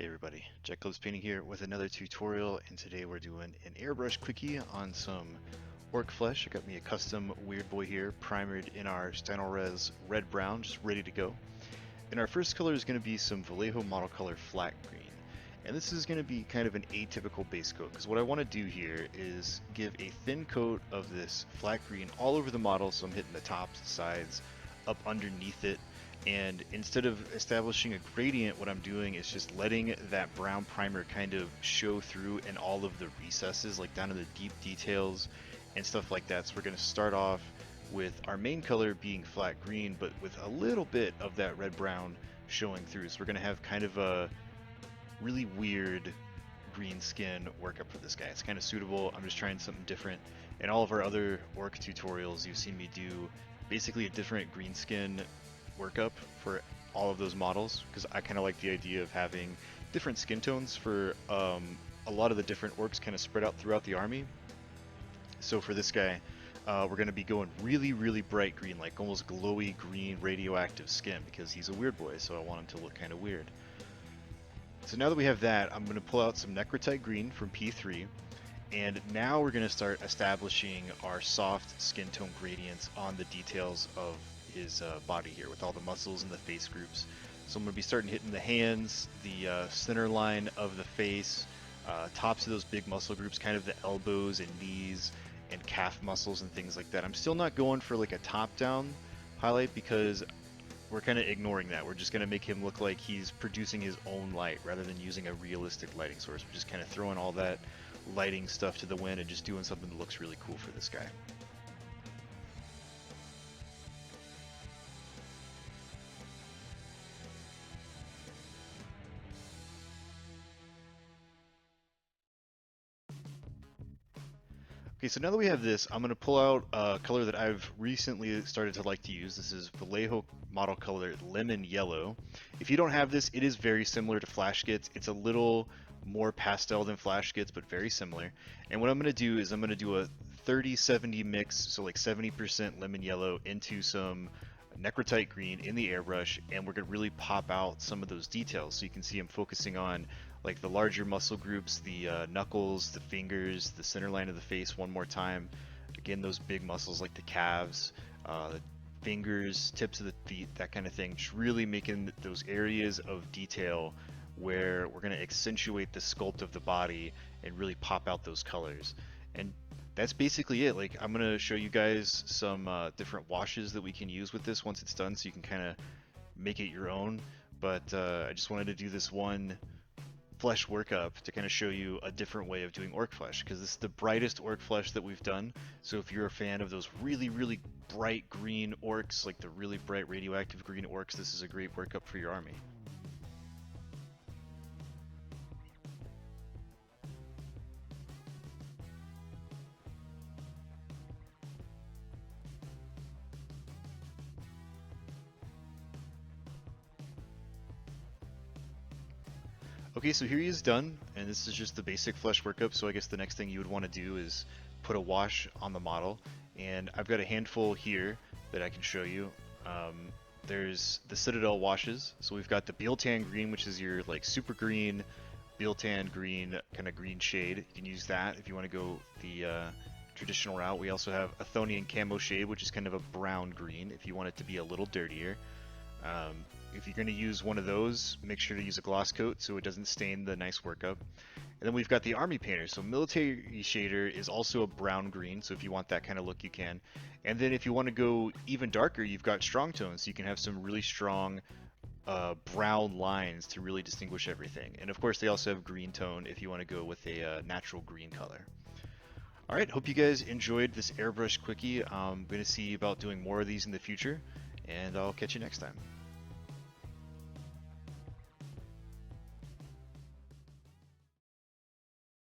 Hey everybody, Jack Clubs Painting here with another tutorial, and today we're doing an airbrush quickie on some orc flesh. I got me a custom Weirdboy here, primered in our Stynylrez red brown, just ready to go. And our first color is going to be some Vallejo model color flat green. And this is going to be kind of an atypical base coat, because what I want to do here is give a thin coat of this flat green all over the model, so I'm hitting the tops, sides, up underneath it. And instead of establishing a gradient, what I'm doing is just letting that brown primer kind of show through in all of the recesses, like down to the deep details and stuff like that. So we're going to start off with our main color being flat green, but with a little bit of that red brown showing through. So we're going to have kind of a really weird green skin workup for this guy. It's kind of suitable. I'm just trying something different. In all of our other orc tutorials, you've seen me do basically a different green skin workup for all of those models, because I kind of like the idea of having different skin tones for a lot of the different orcs kind of spread out throughout the army. So for this guy, we're going to be going really bright green, like almost glowy green radioactive skin, because he's a weird boy, so I want him to look kind of weird. So now that we have that, I'm going to pull out some Necrotite green from P3, and now we're going to start establishing our soft skin tone gradients on the details of his body here, with all the muscles and the face groups. So I'm going to be starting hitting the hands, the center line of the face, tops of those big muscle groups, kind of the elbows and knees and calf muscles and things like that. I'm still not going for like a top-down highlight, because we're kind of ignoring that. We're just going to make him look like he's producing his own light rather than using a realistic lighting source. We're just kind of throwing all that lighting stuff to the wind and just doing something that looks really cool for this guy. Okay, so now that we have this, I'm going to pull out a color that I've recently started to like to use. This is Vallejo model color Lemon Yellow. If you don't have this, it is very similar to Flash Gits. It's a little more pastel than Flash Gits, but very similar. And what I'm going to do is I'm going to do a 30-70 mix, so like 70% Lemon Yellow into some Necrotite green in the airbrush, and we're going to really pop out some of those details. So you can see I'm focusing on like the larger muscle groups, the knuckles, the fingers, the center line of the face one more time. Again, those big muscles like the calves, the fingers, tips of the feet, that kind of thing. Just really making those areas of detail where we're going to accentuate the sculpt of the body and really pop out those colors. And that's basically it. Like, I'm going to show you guys some different washes that we can use with this once it's done, so you can kind of make it your own. But I just wanted to do this one flesh workup to kind of show you a different way of doing orc flesh, because this is the brightest orc flesh that we've done. So if you're a fan of those really bright green orcs, like the really bright radioactive green orcs, this is a great workup for your army. Okay, so here he is done, and this is just the basic flesh workup. So I guess the next thing you would want to do is put a wash on the model, and I've got a handful here that I can show you. There's the Citadel washes. So we've got the Bealtan green, which is your like super green, Bealtan green, kind of green shade. You can use that if you want to go the traditional route. We also have Athonian camo shade, which is kind of a brown green if you want it to be a little dirtier. If you're going to use one of those, make sure to use a gloss coat so it doesn't stain the nice workup. And then we've got the Army Painter. So Military Shader is also a brown green, so if you want that kind of look, you can. And then if you want to go even darker, you've got Strong Tones, so you can have some really strong brown lines to really distinguish everything. And of course, they also have Green Tone if you want to go with a natural green color. Alright, hope you guys enjoyed this airbrush quickie. I'm going to see about doing more of these in the future, and I'll catch you next time.